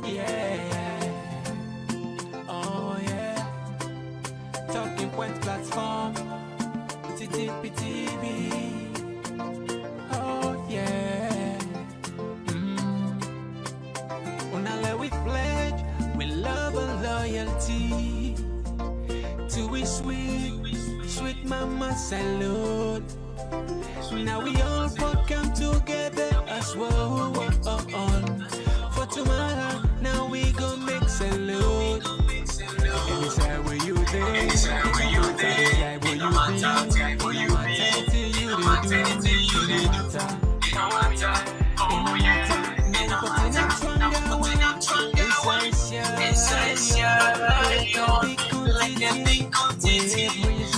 Yeah. Oh yeah. Talking Point platform. TTPTV. Oh yeah. Unale we pledge with love and loyalty to we sweet mama salute. Now we all come together as well. For tomorrow, now we gon' make salute. Anytime where you there, anytime where you be, no matter till you do, no matter. Oh yeah. Now putting up stronger way. Essential. Like them big quantity.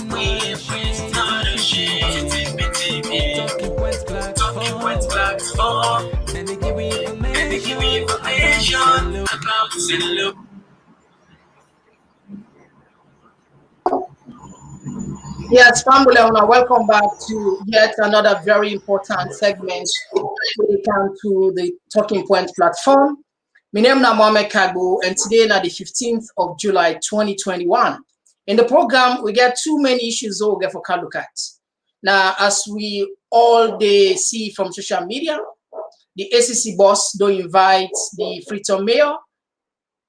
We're not ashamed. Talking Point platform. And they give me information about salute. Yes, family owner, welcome back to yet another very important segment when it comes to the Talking Point platform. My name is Mohamed Kagbo, and today is the 15th of July 2021. In the program, we get too many issues we'll get for look at. Now, as we all they see from social media, the ACC boss don't invite the Freetown mayor,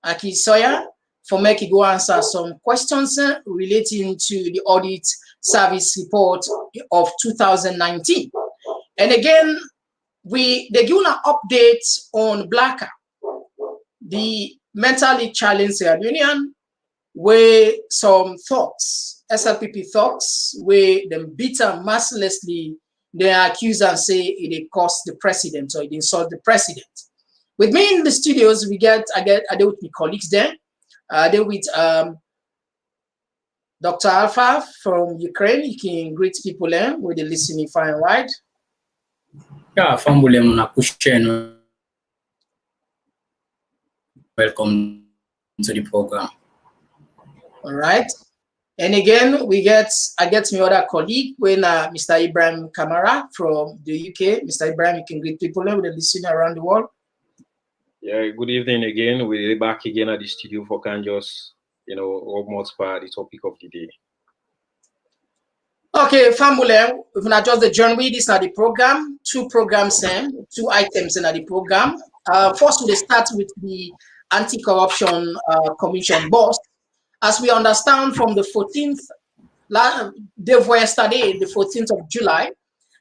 Aki Sawyer, for making go answer some questions relating to the audit service report of 2019. And again, they give an update on Blacker, the mentally challenged union, where some thugs, SLPP thugs, where them bitter mercilessly, they accuse and say it cost the president or it insult the president. With me in the studios, I get with my colleagues there. They're with Dr. Alpha from Ukraine. You can greet people there with the listening far and wide. Yeah, family na question. Welcome to the program. All right. And again, I get my other colleague when Mr. Ibrahim Kamara from the UK. Mr. Ibrahim, you can greet people there with the listening around the world. Yeah, good evening again. We're back again at the studio for Kanjos, almost part the topic of the day. Okay, family, if not just the journey, this is the program, two programs, two items in the program. First, we'll start with the Anti-Corruption Commission boss. As we understand from the 14th, day of yesterday, the 14th of July,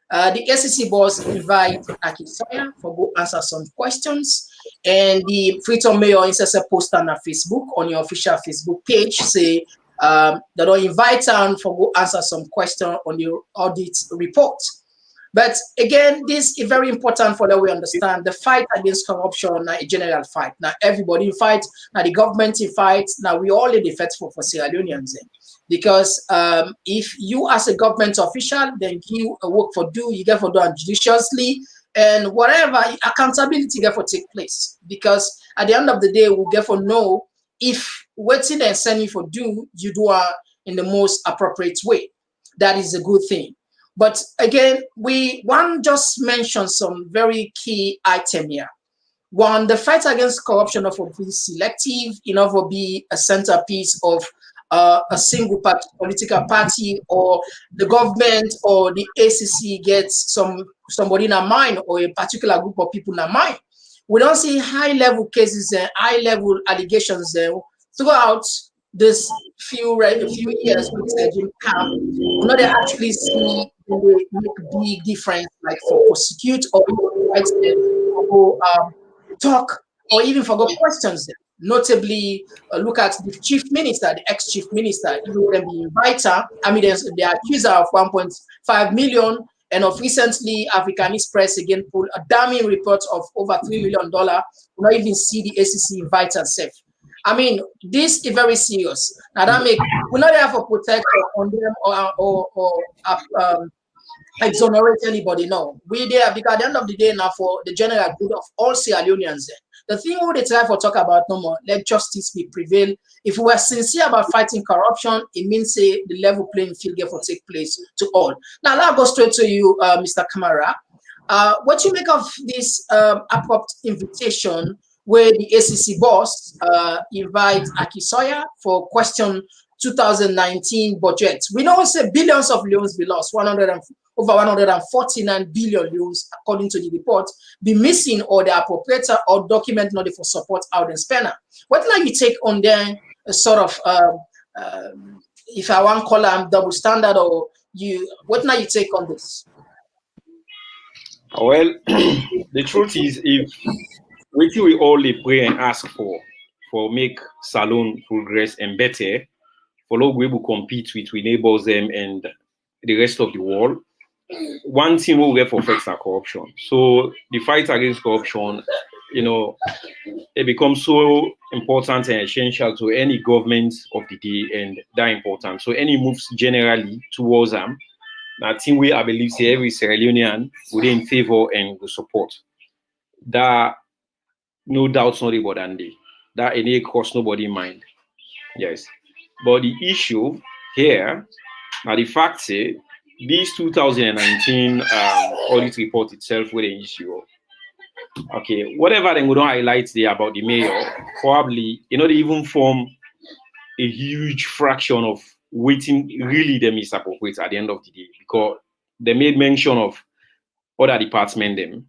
the SEC boss invite Aki Sawyer for go answer some questions. And the Freetown mayor instead post on Facebook, on your official Facebook page, say they don't invite him for go answer some question on the audit report. But again, this is very important for that we understand the fight against corruption, a general fight. Now everybody fight, now the government fight, now we all in the fight for Sierra Leoneans. Because if you as a government official, then you work for you get for do judiciously, and whatever accountability get for take place. Because at the end of the day, we'll get for know if waiting and sending for you do in the most appropriate way. That is a good thing. But again, one just mentioned some very key item here. One, the fight against corruption of be selective, will be a centerpiece of a single political party or the government or the ACC gets somebody in a mind or a particular group of people in a mind. We don't see high-level cases and high-level allegations throughout this few years with Jim Camp. We know they actually see they make big difference, like for prosecute or for talk or even for questions them. Notably, look at the chief minister, the ex-chief minister, even when they invite her, they accuse her of 1.5 million, and of recently, Africanist Press again pulled a damning report of over $3 million. We not even see the ACC invite herself. This is very serious. Now that we're not there for protect on them or exonerate anybody. No, we're there because at the end of the day now for the general good of all Sierra Leoneans. The thing we they try for talk about no more, let justice be prevail. If we are sincere about fighting corruption, it means say the level playing field get for take place to all. Now I'll go straight to you, Mr. Kamara. What you make of this abrupt invitation where the ACC boss invite Aki Sawyer for question 2019 budget. We know it's billions of loans be lost, over 149 billion loans, according to the report, be missing or the appropriator or document not for support out and spender. What like you take on there, sort of, if I want to call them double standard, or what now you take on this? Well, the truth is, if we all pray and ask for make Salone progress and better, for low we will compete with neighbors them and the rest of the world, one thing will get for fix corruption. So the fight against corruption, it becomes so important and essential to any government of the day, and that important. So any moves generally towards them, I think I believe say every Sierra Leonean would in favor and will support. That no doubts not about Andy. That any cross nobody mind. Yes. But the issue here, now the fact say this 2019 audit report itself with the issue. Okay, whatever they would highlight there about the mayor, probably they even form a huge fraction of waiting really them is appropriate at the end of the day, because they made mention of other department them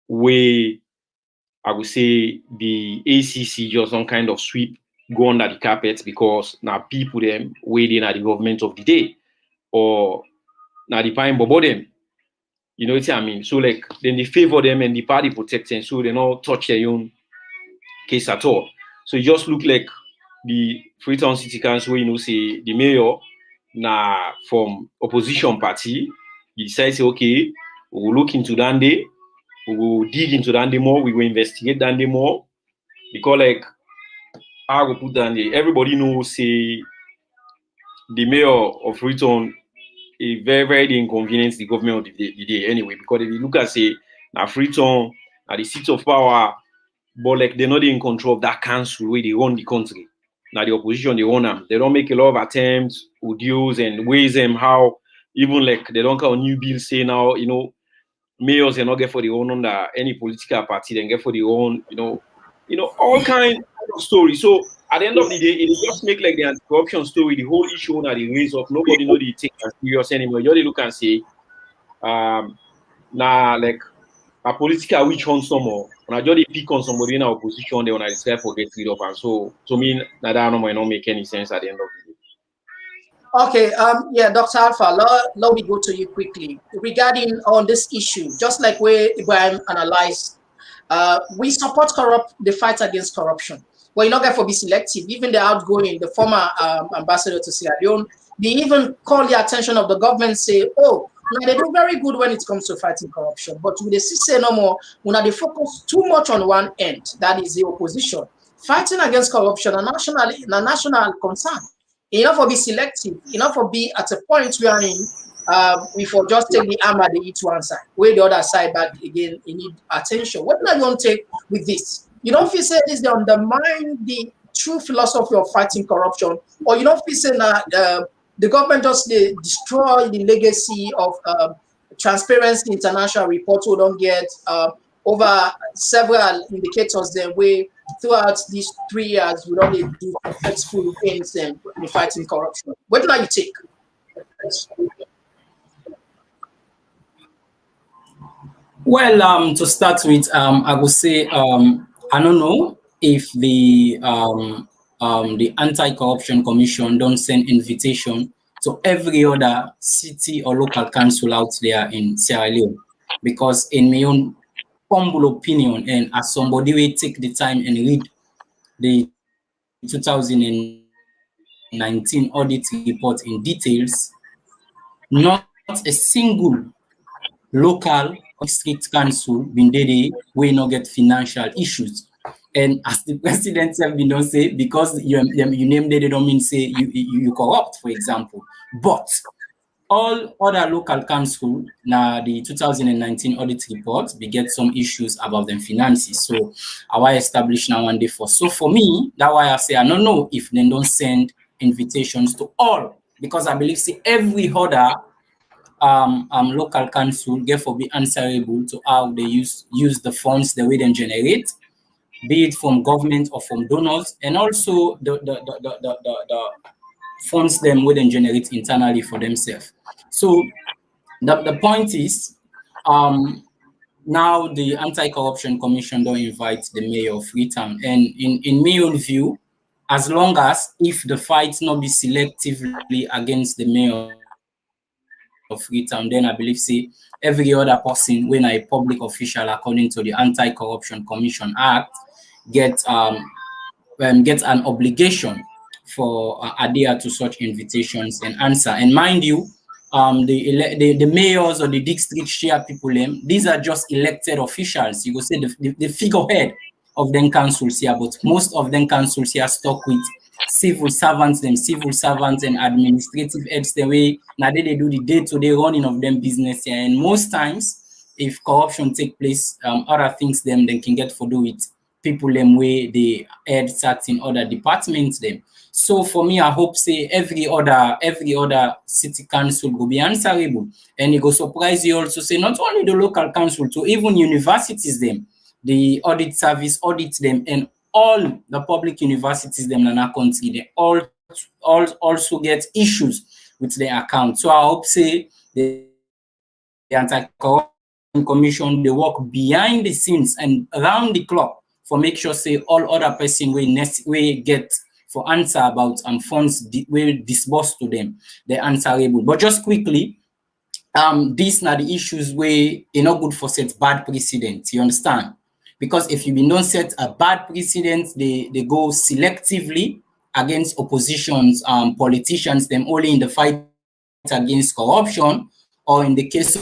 where I would say the ACC just some kind of sweep go under the carpet because now people them waiting at the government of the day or now the pine bobo them. You know what I mean? So like then they favor them and the party protect them, so they don't touch their own case at all. So it just look like the Freetown City Council, say the mayor now from opposition party, he decides, okay, we will look into Dande, we will dig into Dande more, we will investigate Dande more, because like I will put Dande, everybody knows say the mayor of Freetown is very, very inconvenience the government of the day anyway, because if you look at say now Freetown at the seat of power, but like they're not in control of that council where they run the country. Now the opposition they own them. They don't make a lot of attempts, deals and ways them how even like they don't call new bills say now, mayors they not get for the own under any political party, they get for the own, all kind of stories. So at the end of the day, it just make like the anti-corruption story, the whole issue that they raise up, nobody know they take as serious anymore. You only look and say, like a political witch hunt somewhere. When I just pick on somebody in our opposition, they want to decide for get rid of, and so to me that might not make any sense at the end of the day. Okay, yeah, Dr. Alpha, let me go to you quickly regarding on this issue. Just like where Ibrahim analyzed, we support the fight against corruption. Well, you're not going to be selective. Even the outgoing, the former ambassador to Sierra Leone, they even call the attention of the government, say, oh, they do very good when it comes to fighting corruption, but with the say no more, when they focus too much on one end, that is the opposition. Fighting against corruption, a national concern. Enough for be selective, enough for be at a point where we for just take the arm at the each one side, where the other side, but again, you need attention. What do you want to take with this? You don't feel say this, they undermine the true philosophy of fighting corruption, or you don't feel say that the government just destroy the legacy of Transparency International report we don't get over several indicators there where throughout these 3 years we don't do successful things in fighting corruption. What do you take? Well, to start with, I would say I don't know if the Anti-Corruption Commission don't send invitation to every other city or local council out there in Sierra Leone, because in my own humble opinion, and as somebody will take the time and read the 2019 audit report in details, not a single local or district council been there will not get financial issues. And as the president have been don't say, because you name they don't mean say you corrupt, for example. But all other local council now the 2019 audit report, we get some issues about them finances. So I established now one day for. So for me, that's why I say I don't know if they don't send invitations to all, because I believe see every other local council therefore be answerable to how they use the funds the way they generate. be it from government or from donors, and also the funds them we then generate internally for themselves. So the point is, now the Anti-Corruption Commission don't invite the mayor of Freetown, and in my own view, as long as if the fight not be selectively against the mayor of Freetown, then I believe say every other person when a public official according to the Anti-Corruption Commission Act get an obligation for adhere to such invitations and answer. And mind you, the mayors or the district chair people, these are just elected officials. You go say the figurehead of them councils here, but most of them councils here stuck with civil servants and administrative heads the way now they do the day-to-day running of them business here. And most times, if corruption take place, other things them can get for do it people them way they head certain other departments them. So for me, I hope say every other city council will be answerable, and it will surprise you also say not only the local council, to even universities them, the audit service audit them, and all the public universities them in our country, they all also get issues with their account. So I hope say the Anti-Corruption Commission they work behind the scenes and around the clock for make sure say all other person we get for answer about funds will disbursed to them, they're answerable. But just quickly, these are the issues where you're not good for set bad precedent. You understand? Because if you be not set a bad precedent, they go selectively against oppositions, politicians, them only in the fight against corruption, or in the case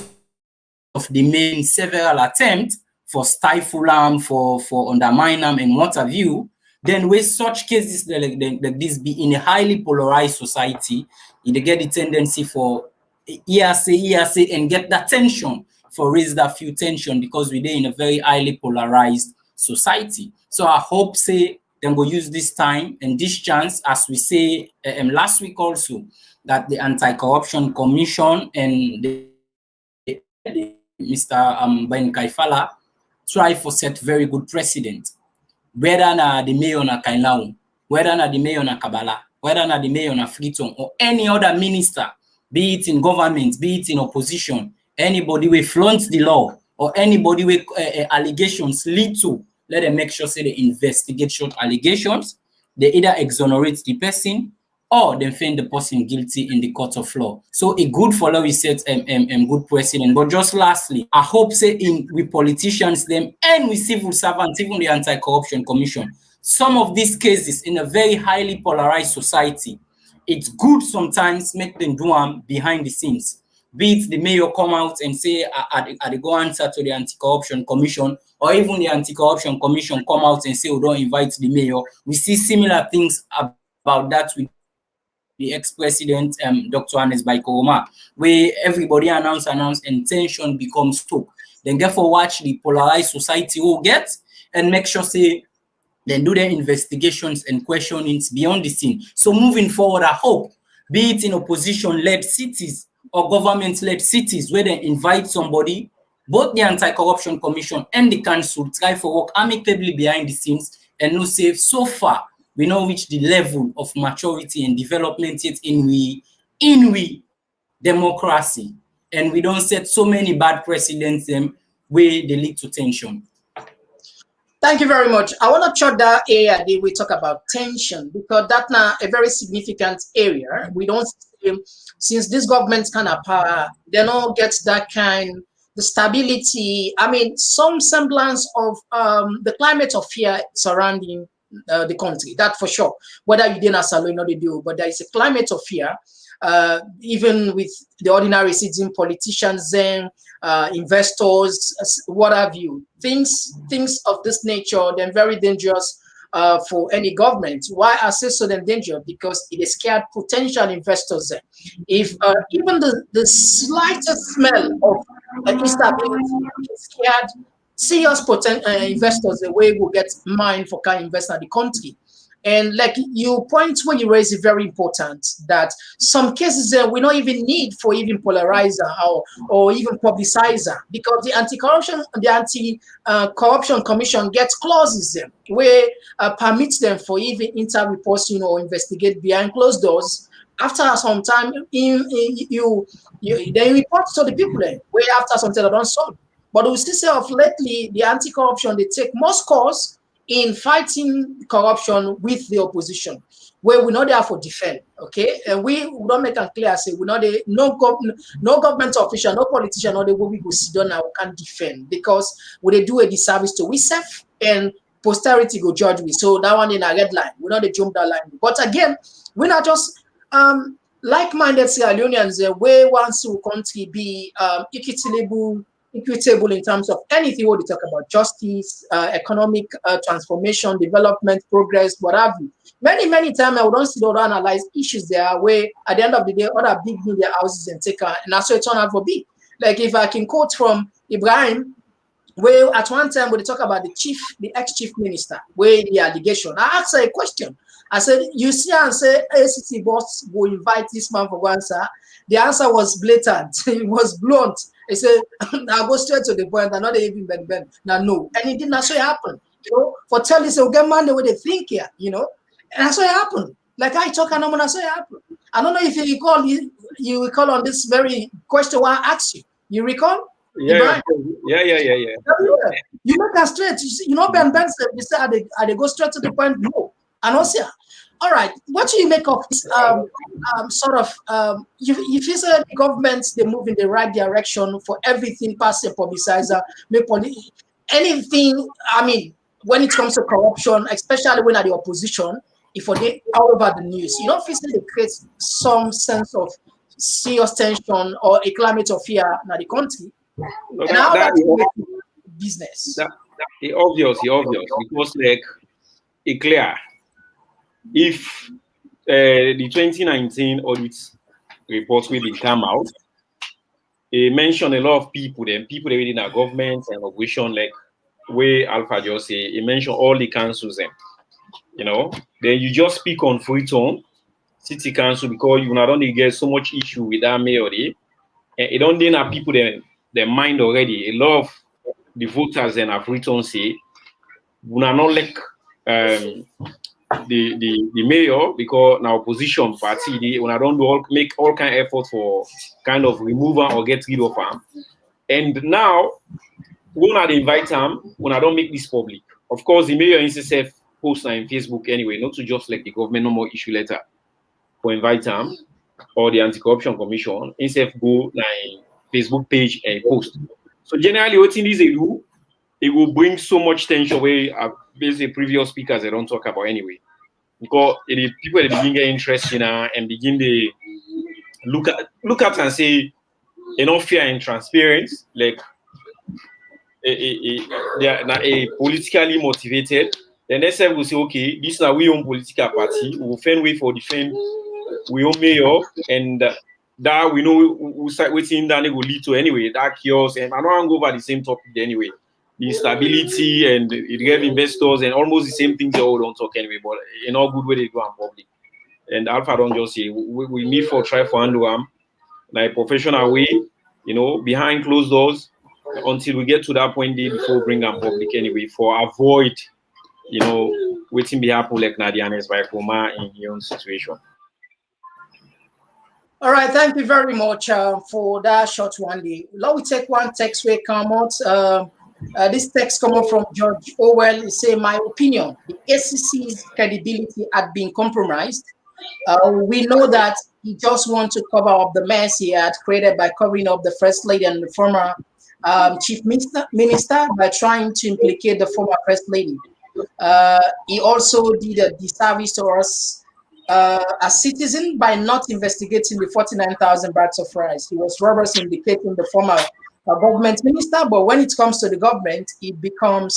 of the main several attempts for stifle them, for undermine them, and what have you. Then with such cases like this be in a highly polarized society, they get the tendency for ERC, and get that tension, for raise that few tension, because we're in a very highly polarized society. So I hope say then go use this time and this chance, as we say last week also, that the Anti-Corruption Commission and Mr. Ben Kaifala try for set very good precedent. Whether na the mayor na Kainlau, whether na the mayor na Kabala, whether na the mayor na Freetown, or any other minister, be it in government, be it in opposition, anybody will flaunt the law, or anybody with allegations lead to, let them make sure say they investigate short allegations, they either exonerate the person or they find the person guilty in the court of law. So a good follow is set good precedent. But just lastly, I hope say in with politicians them and with civil servants, even the Anti-Corruption Commission, some of these cases in a very highly polarized society, it's good sometimes make them do them behind the scenes. Be it the mayor come out and say, I go answer to the Anti-Corruption Commission, or even the Anti-Corruption Commission come out and say, we don't invite the mayor. We see similar things about that with the ex-president, Dr. Hannes Baikoroma, where everybody announce, and tension becomes stoked. Then therefore watch the polarized society will get, and make sure say, then do their investigations and questionings beyond the scene. So moving forward, I hope, be it in opposition-led cities or government-led cities, where they invite somebody, both the Anti-Corruption Commission and the council try for work amicably behind the scenes, and no say so far we know reach the level of maturity and development yet in we democracy, and we don't set so many bad precedents where they lead to tension. Thank you very much. I want to check that area that we talk about tension, because that's now a very significant area. We don't see, since this government kind of power, they don't get that kind the stability. I mean, some semblance of the climate of fear surrounding the country, that for sure. Whether you didn't salute or not, they do, but there is a climate of fear, even with the ordinary citizen, politicians, investors, what have you. Things of this nature, they're very dangerous for any government. Why I say so dangerous? Because it is scared potential investors. If even the slightest smell of instability is scared serious potential investors, the way will get mine for can invest in the country. And like you point when you raise it very important that some cases we don't even need for even polarizer or even publicizer, because the anti-corruption commission gets clauses there where permits them for even inter-reporting or investigate behind closed doors. After some time, you then report to the people then, where after some time they don't solve. But we see of lately the anti-corruption, they take most course in fighting corruption with the opposition, where we're not there for defend, okay? And we don't make it clear, say we're not there, no government official, no politician, no the way we go sit down now, we can't defend, because when they do a disservice to we self and posterity go judge we. So that one in a red line, we're not the jump that line. But again, we're not just like-minded Sierra Leoneans, where wants to country be equitable in terms of anything what they talk about, justice, economic transformation, development, progress, what have you. Many times I would don't sit down and analyze issues there where at the end of the day, other big media houses and take and that's what it turned out for be. Like if I can quote from Ibrahim, where at one time when they talk about the ex-chief minister, where the allegation, I asked her a question. I said, you see and say ACT boss will invite this man for answer. The answer was blatant. It was blunt. He said, I'll go straight to the point. I'm not even bend. Now, no. And it did not so happen. You know, for tell you, so get man the way they think here, you know. And that's what happened. Like I talk, and that's what happened. I don't know if you recall on this very question I asked you. You recall? Yeah. You make a straight. You know, Ben said, you say, are they go straight to the point? No. And also, all right, what do you make of this sort of, if you say the government, they move in the right direction for everything past a publicizer, anything, I mean, when it comes to corruption, especially when at the opposition, if they all over the news, you know, if they create some sense of serious tension or a climate of fear in the country, no, and how that's business. It's obvious, because like, it's clear. If the 2019 audit report will come out, it mentioned a lot of people within our government and operation, like where Alpha just say, it mentioned all the councils, you know. Then you just speak on Freetown City Council because you not only get so much issue with that mayor, and it don't have people their mind already. A lot of the voters in Freetown say, we are not like the mayor, because now opposition party when I don't make all kind of effort for kind of remove him or get rid of him. And now when I invite him, when I don't make this public, of course the mayor himself post on Facebook anyway, not to just like the government no more issue letter for invite him or the anti-corruption commission, himself go like Facebook page and post. So generally what things they do, it will bring so much tension where basically previous speakers they don't talk about anyway. Because people at the beginning get interested and begin to look at and say, enough fear and transparency, like they are politically motivated. Then next time we'll say, okay, this is our own political party, we'll find way for defend we own mayor, and that we know we'll start waiting that it will lead to anyway, that chaos. And I don't want to go over the same topic anyway. The stability and it gave investors and almost the same things they all don't talk anyway, but in all good way they go in public. And Alpha don't just say we need for try for handle them like professional way, you know, behind closed doors until we get to that point there before bring them public anyway, for avoid, you know, waiting be happen like Nadianes by Koma in your own situation. All right, thank you very much for that short one day. Now we take one text where come out. This text coming from George Orwell. He say, my opinion, the ACC's credibility had been compromised. We know that he just wants to cover up the mess he had created by covering up the First Lady and the former Chief Minister by trying to implicate the former First Lady. He also did a disservice to us as citizen by not investigating the 49,000 bags of rice. He was rubber indicating the former government minister, but when it comes to the government, it becomes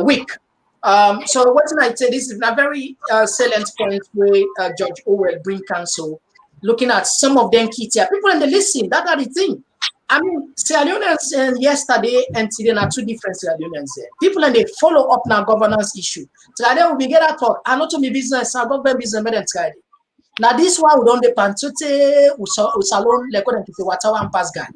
weak. So what can I say? This is a very salient point where George Orwell bring counsel, looking at some of them key tier people in the listing. That are the thing. I mean, Sierra Leoneans yesterday and today are two different Sierra Leoneans. People and they follow up now governance issue. Today we get a talk. I know to me business, I government business made today. Now this one we don't depend to salon like what water one pass guy.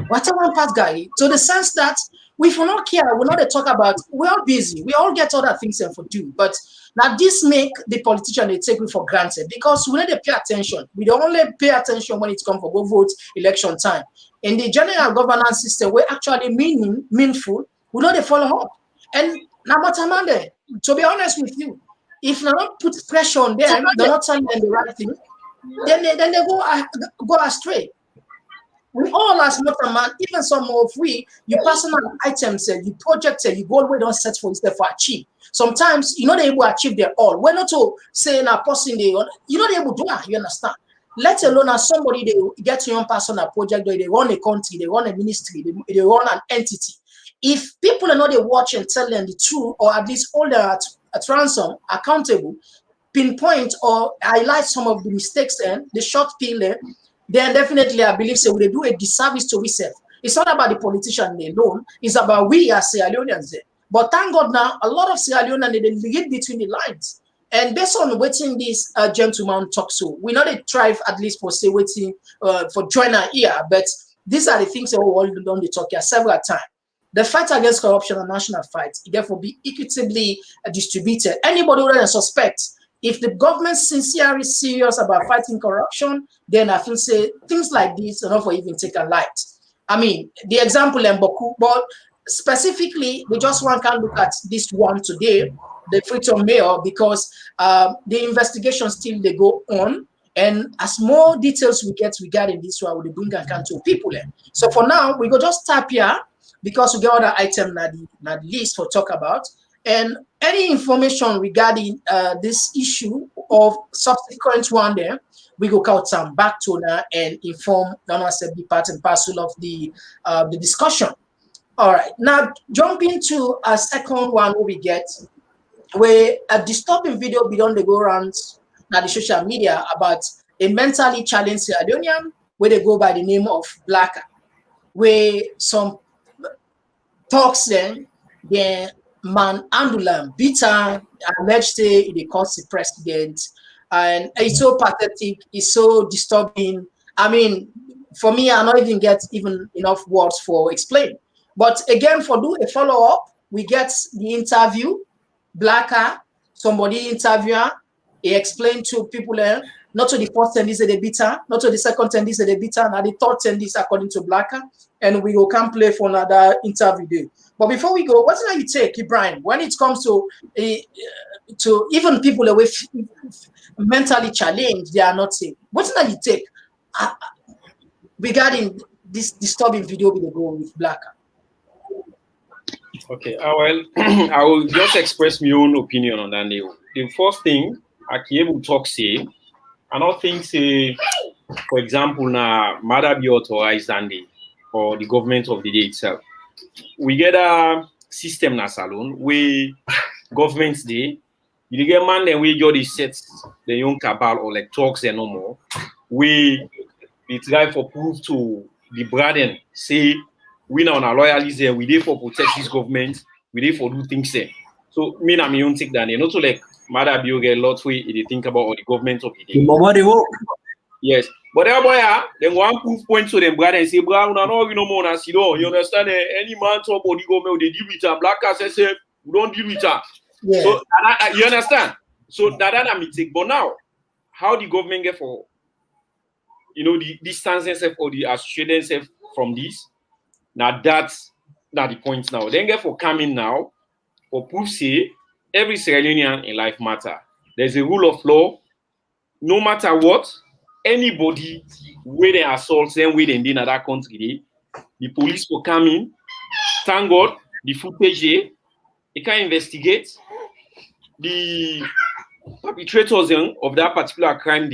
Water one pass guy. To the sense that we for not care, we not talk about. We're all busy. We all get other things for do. But now this make the politician they take it for granted because we need to pay attention. We don't only pay attention when it comes for go vote election time. In the general governance system, we're actually meaningful. We know they follow up. And now what to be honest with you, if they don't put pressure on them, they're not telling them the right thing, then they go astray. We all as man, even some of you personal items, you projects, you goal we don't set for yourself for achieve. Sometimes you're not able to achieve them all. We're not to say in a person you're not able to do that, you understand? Let alone as somebody they get your own personal project, they run a country, they run a ministry, they run an entity. If people are not they watch and tell them the truth, or at least hold them at ransom, accountable, pinpoint or highlight some of the mistakes and the short period, then definitely I believe so they do a disservice to ourselves. It's not about the politician alone, it's about we as Sierra Leoneans. But thank God now, a lot of Sierra Leoneans they read between the lines. And based on waiting this gentleman talk so, we know they thrive at least for say waiting for joiner here, but these are the things that we all done the talk here several times. The fight against corruption and national fight, it therefore be equitably distributed. Anybody who doesn't suspect, if the government sincerely serious about fighting corruption, then I feel say things like this are not for even take a light. I mean, the example in Boku, but specifically, we just one can look at this one today, the Freetown mayor, because the investigation still they go on. And as more details we get regarding this one, we bring and to people. So for now, we go just tap here because we get other item na the list for talk about. And any information regarding this issue of subsequent one there, we go count some back to now and inform non-assembly part and parcel of the discussion. All right, now jumping to a second one we get, where a disturbing video beyond the go around now the social media about a mentally challenged Sierra Leonean where they go by the name of Blacker, where some talks then the man Andulam bitter alleged say they cost the president, and it's so pathetic, it's so disturbing. I mean, for me, I don't even get even enough words for explain. But again, for do a follow-up, we get the interview, Blacker, somebody interviewer, he explained to people not to the first attendees that they bitter, not to the second attendees that they bitter, now the third attendees according to Blacker, and we will come play for another interview day. But before we go, what's that you take, Ibrahim, when it comes to even people with mentally challenged, they are not safe. What's that you take regarding this disturbing video we go with Blacker? Okay, well, I will just express my own opinion on that. The first thing I can talk say, I don't think say, for example, now Mother be authorized and or the government of the day itself. We get a system na salon where governments day, you get man then we just set the young cabal or like talks and no more. We try for proof to the burden say we now our loyalists there, we there for protect this government, we there for do things there. So me and my own take that not to like Mother be get a lot way they think about or the government of the day. Yes. But that boy, then one proof point to them brother and say, bro, no, no more as you understand any man talk about the government, they deal with her. Black cast say we don't deal with her. Yeah. So you understand? So that I take. But now, how the government get for the distance themselves or the associate themselves from this? Now that's not the point now. Then get for coming now for proof say every Sierra Leonean in life matter. There's a rule of law, no matter what. Anybody where they assault them, where they in that country, the police will come in. Thank God, the footage they can investigate the perpetrators of that particular crime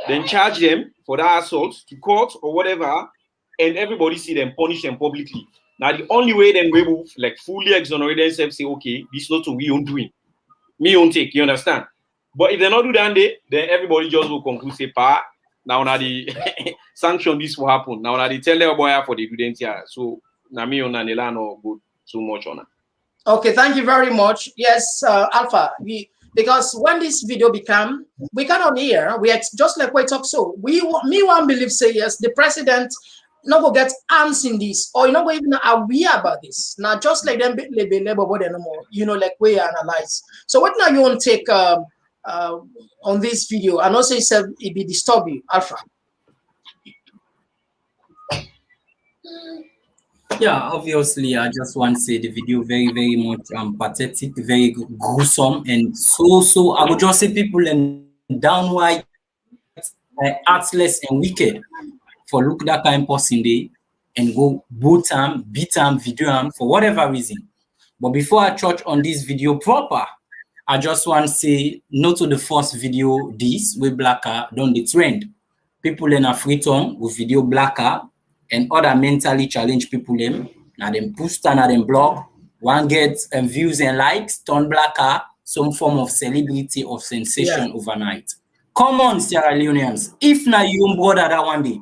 then charge them for that assault to court or whatever, and everybody see them, punish them publicly. Now the only way then we will like fully exonerate themselves, say, okay, this is not what we own doing. Me own take, you understand? But if they not do that, then everybody just will conclude say, now the sanction this will happen. Now they tell them boy for the students here. So Nami on Nanelano go too much on it. Okay, thank you very much. Yes, Alpha, because when this video become, we cannot hear, just like we talk so, me one believe say yes, the president not go get arms in this, or you not go even aware about this. Now, just like them labor body no more, like we analyze. So what now you want to take on this video, and also it be disturbing, Alpha? Yeah, obviously, I just want to say the video very, very much pathetic, very gruesome, and so I would just say people and downright heartless and wicked for look that kind of person day and go boot him, beat him, video him for whatever reason. But before I touch on this video proper, I just want to say no to the first video this with Blacker done the trend. People in a Freetown with video Blacker and other mentally challenged people them. Now them post and them blog. One gets views and likes, turn Blacker, some form of celebrity or sensation overnight. Come on, Sierra Leoneans. If na you brother that one day,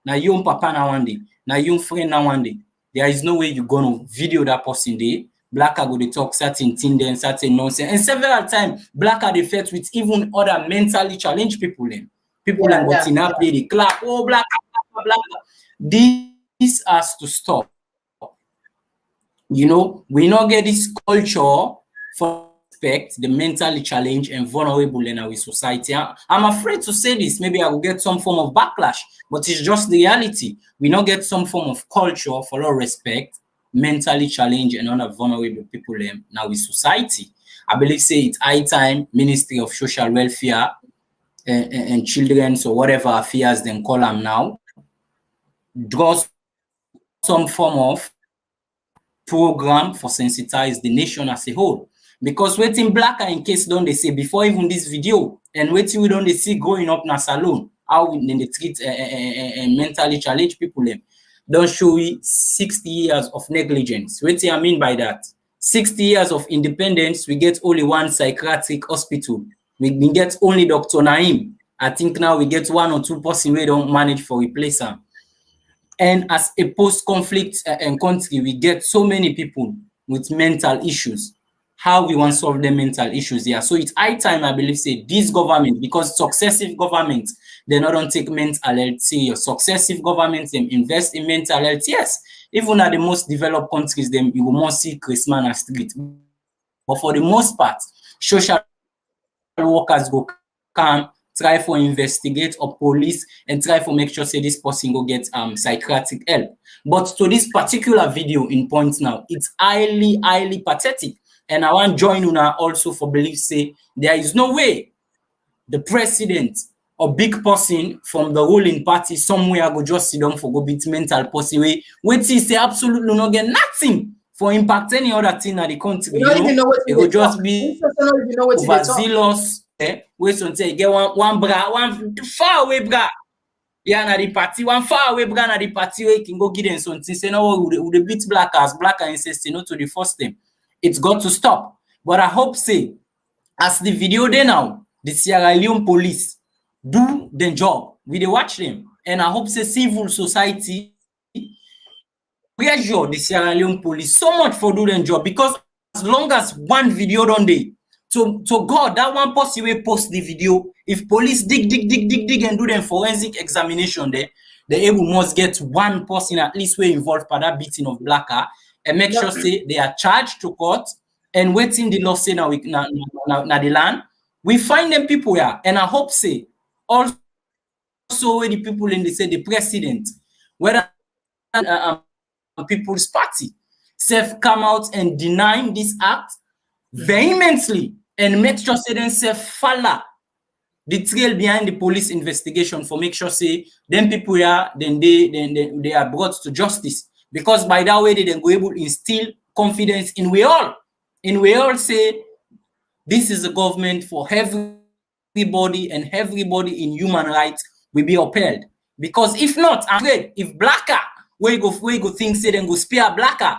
na you papa na one day, na you friend na one day, there is no way you're gonna video that person day. Blacker go to talk certain thing then certain nonsense. And several times, Blacker they fought with even other mentally challenged people then. People like Botina play the clap, oh Blacker, Blacker. This has to stop. We not get this culture for respect the mentally challenged and vulnerable in our society. I'm afraid to say this. Maybe I will get some form of backlash, but it's just the reality. We not get some form of culture for our respect mentally challenged and other vulnerable people in our society. I believe say it's high time Ministry of Social Welfare and Children's or whatever affairs they call them now, draws some form of program for sensitize the nation as a whole. Because waiting Blacker in case don't they say before even this video and waiting we don't they see growing up in a salon how they treat and mentally challenged people them don't show we 60 years of negligence. What I mean by that? 60 years of independence, we get only one psychiatric hospital. We get only Dr. Naim. I think now we get one or two person we don't manage for replace them. And as a post-conflict country, we get so many people with mental issues. How we want to solve the mental issues here. So it's high time, I believe, say this government, because successive governments, they not don't take mental health serious. Successive governments, them invest in mental health. Yes, even at the most developed countries, them you will more see Christmas and street. But for the most part, social workers go come, try for investigate or police and try for make sure say this person go get psychiatric help. But to this particular video in point now, it's highly, highly pathetic. And I want to join Una also for belief say there is no way the president or big person from the ruling party somewhere go just sit down for go beat mental person wait he say absolutely not get nothing for impact any other thing in the country. You don't even know what it will just be overzealous. Wait until you get one far away bra. Yeah, na the party, one far away bra na the party where you can go give them something. Say no, we beat Blacker insist no to the first time. It's got to stop. But I hope say, as the video there now, the Sierra Leone police do their job. We dey watch them. And I hope say civil society pressure the Sierra Leone police so much for doing their job. Because as long as one video done day, to God, that one person will post the video. If police dig and do them forensic examination there, they able must get one person at least way involved by that beating of Blacker. And make sure say they are charged to court and waiting the law say now na the land. We find them people here, and I hope say also where the people in the say the president, whether People's Party, self come out and denying this act vehemently and make sure say them self follow the trail behind the police investigation for make sure say them people here then they are brought to justice. Because by that way, they then go able to instill confidence in we all. And we all say, this is a government for everybody and everybody in human rights will be upheld. Because if not, I'm afraid, if Blacker, where you go think, say, then go spare Blacker,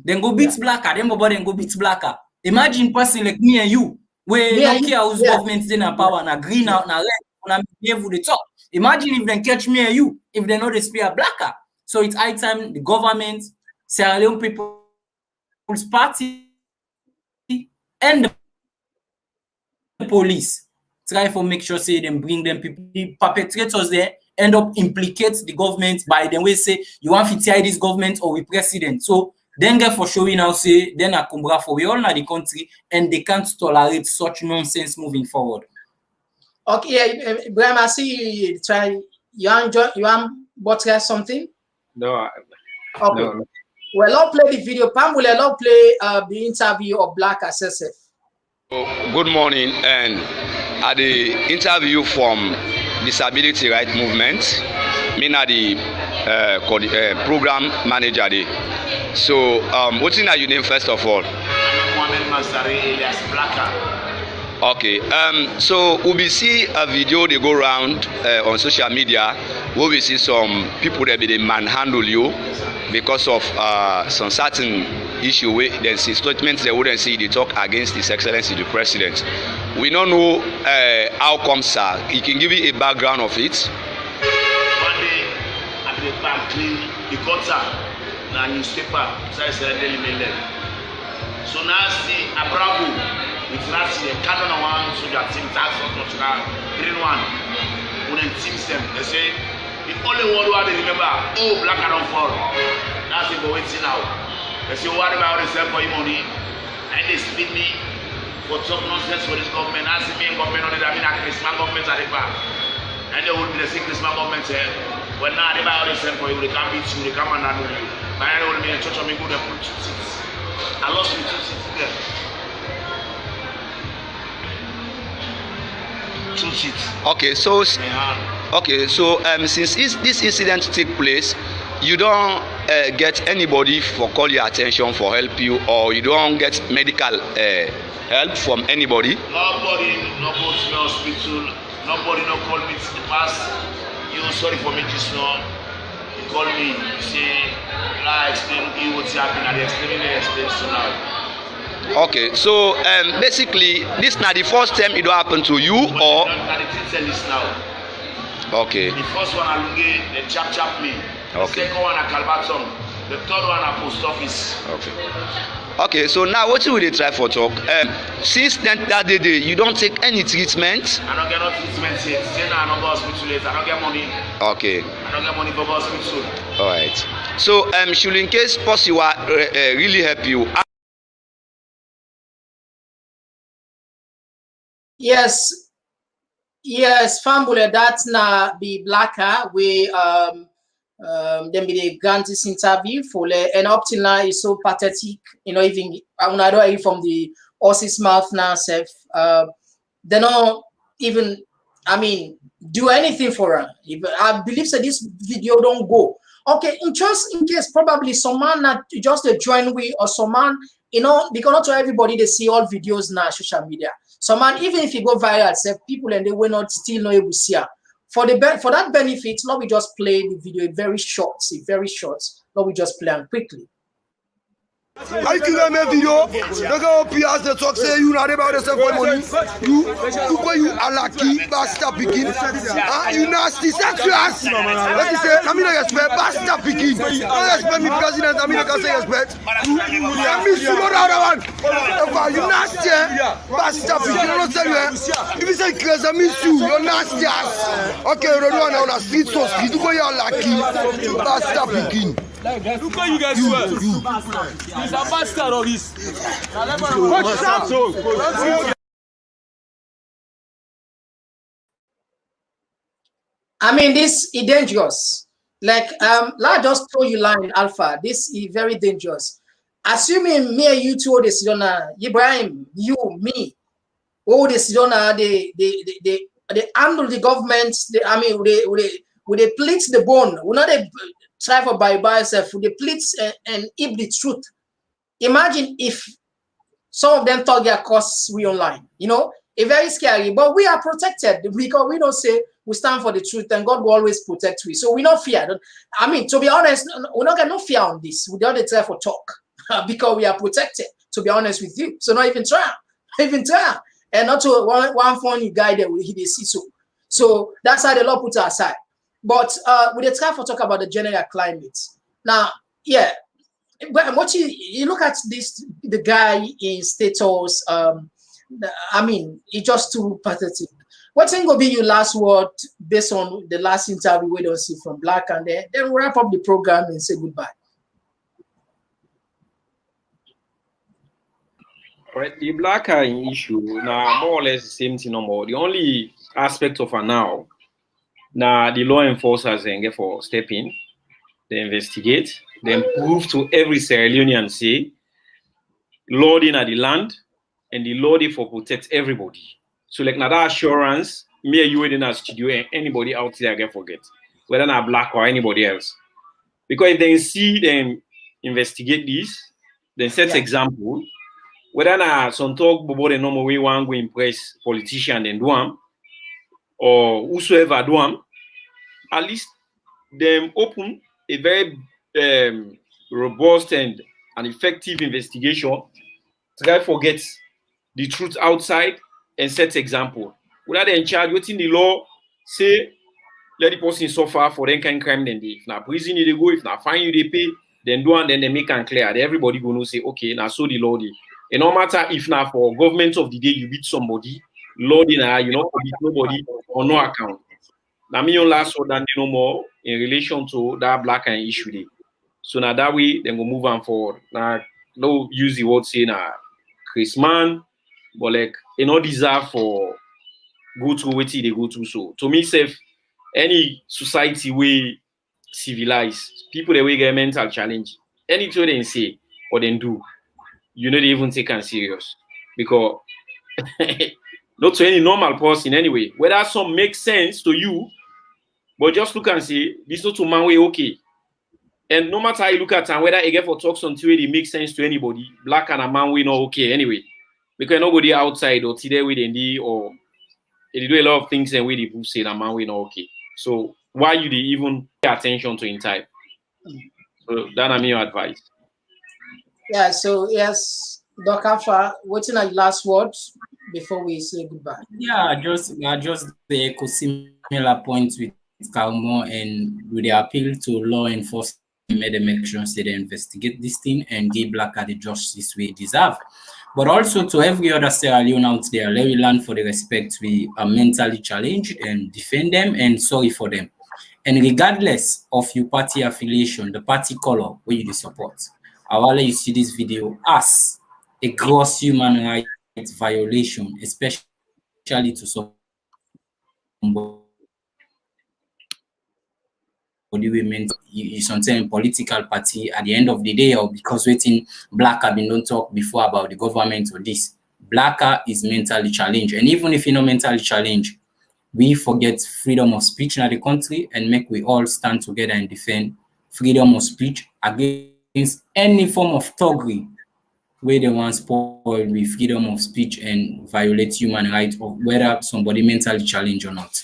then go beat Blacker, then go beat Blacker. Imagine person like me and you, where don't care whose government is in power, and green out, and red, and be able to talk. Imagine if they catch me and you, if they know they speak a blacker. So it's high time the government, Sierra Leone People's Party, and the police try to make sure say them bring them people, the perpetrators there end up implicate the government by the way say you want to tie this government or we president. So then get for showing now say then a kumbra for we all know the country and they can't tolerate such nonsense moving forward. Okay, Ibrahim, I see you try. You want to something? No. Okay. No. Well, I'll play the video. Pam will allow play the interview of Black SSF. Good morning, and at the interview from Disability Rights Movement, me na the program manager there. So, what's in your name first of all? Okay, so we see a video they go around on social media where we see some people that they manhandle you because of some certain issue where they see statements they wouldn't see they talk against His Excellency the President. We don't know how come, sir. He can give you a background of it. One day at the bank clean the gutter na newspaper say Daily Mail. So now see a bravo. It's not the canon one soldier team task on green one. When team them, they say the only one who they remember, oh, black and fall. That's the go waiting now. They say what about the for you money? And they split me for talk nonsense for this government. As the main government on the Christmas government at the back. And they will be the same Christmas government say, well now they buy all the same for you, they can't beat you, they can't handle you. But I don't mean church of me go there put 2 seats. I lost me 2 seats there. 2 seats. Okay, so since this incident took place, you don't get anybody for call your attention for help you, or you don't get medical help from anybody. Nobody no go to the hospital. Nobody no call me to the past. You sorry for me just now. You call me. You say, I explain to you what's happening. I explain so now. Okay, so basically, this not the first time it will happen to you, or? Okay. The first one, they chap me. Okay. The second one, Calbaton. The third one, post office. Okay. Okay, so now what will they try for talk? Since that day, you don't take any treatment? I don't get no treatment yet. Say now I don't go hospital yet. I don't get money. Okay. I don't get money for hospital. All right. So, should in case possible, really help you. Yes, Fambule, that's na be blacker. We then be the Gantis interview for and up till now is so pathetic. You know, even when I don't hear from the horse's mouth now, self, they don't even, I mean, do anything for her. I believe that this video don't go. Okay, just in case probably someone not just a join we or someone, you know, because not to everybody they see all videos now social media. Someone even if you go viral, say people and they will not still know able to see her. For that benefit, not we just play the video very short, not we just play and quickly. I can make video. They go PS the talk say you not about the same money. You are lucky, basta picking. You nasty sexuals. Let me say, I mean I respect basta picking. I respect me president. I mean I can say respect. I miss you the other one. You nasty, basta picking. I don't tell you. If you say crazy, I miss you. You're nasty ass. Okay, you don't want on the street so street. You go you are lucky, basta picking. Look how you guys were. He's a bastard of this. I mean, this is dangerous. Like, I just told you line Alpha. This is very dangerous. Assuming me and you two, the Sidona, Ibrahim, you, me, all the Sidona, they handle the government. I mean, they plead the bone. We not they try for by yourself. They plead and eat the truth. Imagine if some of them thought their costs we online. You know, it's very scary. But we are protected because we don't say we stand for the truth, and God will always protect we. So we not fear. I mean, to be honest, we not get no fear on this. We don't try for talk because we are protected. To be honest with you, so not even try, and not to one funny guy that we see so. So that's how the law put it aside. But we try to talk about the general climate. Now, yeah, but what you look at this, the guy in status, I mean, it's just too pathetic. What's going to be your last word based on the last interview we don't see from Black, and then we'll wrap up the program and say goodbye. Right, the Black issue now more or less the same thing no more. The only aspect of it now the law enforcers then get for step in, they investigate, then prove to every Sierra Leonean say law at the land and the law for protect everybody. So like now that assurance, me and you in our studio and anybody out there get forget, whether not Black or anybody else. Because if they see them investigate this, then set example, whether not some talk about the normal way one go impress politician and do them, or whosoever do them, at least them open a very robust and an effective investigation to try forget the truth outside and set example. Whether they in charge, within the law, say, let the person suffer for them kind of crime, then if not prison you they go, if not fine you they pay, then do and then they make and clear. Then everybody gonna say, okay, now so the law dey. And no matter if not for government of the day you beat somebody, law dey now, you know, beat nobody on no account. Now me on last word and no more in relation to that Black and issue day. So now that way then go move on forward. Now no use the word say now Chris man, but like you know deserve for go through what they go through. So to me, self, any society way civilized, people that way get mental challenge, anything they say or they do, you know they even take them serious. Because not to any normal person anyway, whether some make sense to you, but just look and say, this not to man way okay. And no matter how you look at it, whether you get for talks until it makes sense to anybody, Black and a man way not okay anyway. Because nobody outside or today with any or they do a lot of things and way they say that man way not okay. So why you even pay attention to in type? So that I mean your advice. Yeah, so yes, Doc Alpha, what's in our last words before we say goodbye? Yeah, just the echo similar points with Kalmo and with the appeal to law enforcement, made them make sure they investigate this thing and give Black the justice we deserve. But also to every other Sierra Leone out there, let me learn for the respect we are mentally challenged and defend them and sorry for them. And regardless of your party affiliation, the party color where you support, I will let you see this video as a gross human rights violation, especially to somebody women is something political party at the end of the day, or because waiting Blacker been don't talk before about the government or this. Blacker is mentally challenged, and even if you're not mentally challenged, we forget freedom of speech in the country and make we all stand together and defend freedom of speech against any form of thuggery where they want spoil with freedom of speech and violate human rights, or whether somebody mentally challenged or not.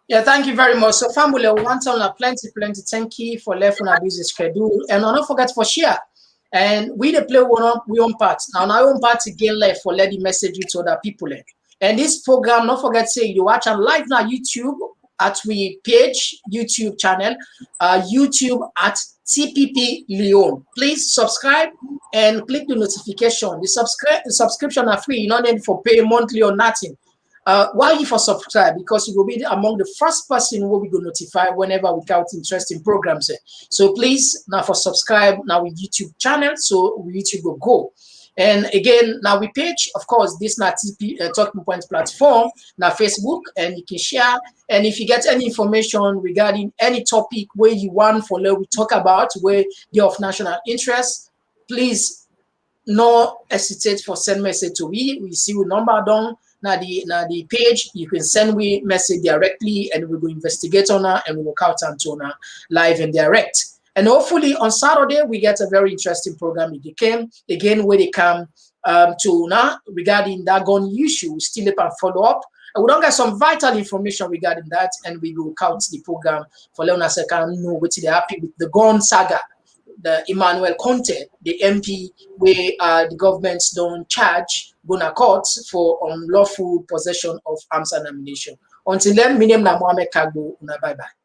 Yeah, thank you very much. So family, one time plenty thank you for left on our busy schedule. And don't forget for share. And we play we own part. Now our own part again left for let the message to other people. And this program, don't forget say you watch on live now YouTube at we page, YouTube channel, YouTube at TPP Leone. Please subscribe and click the notification. The subscription are free, you don't need for pay monthly or nothing. Why you for subscribe? Because you will be among the first person who we go notify whenever we got interesting programs. So please now for subscribe now with YouTube channel, so YouTube will go. And again, now we page, of course, this now TP Talking Points platform, now Facebook, and you can share. And if you get any information regarding any topic where you want for we talk about, where they're of national interest, please no hesitate for send message to me. We see your number down. Now the page, you can send me message directly and we will investigate on her and we will count on her live and direct. And hopefully on Saturday, we get a very interesting program. It came again where they come to now regarding that gun issue, still up and follow up. And we don't get some vital information regarding that, and we will count the program for Leone can know what they're happy with the gun saga. the Emmanuel Conte, the MP, where the governments don't charge gonna court for unlawful possession of arms and ammunition. Until then, Miniam na Mohamed Kagbo, bye bye.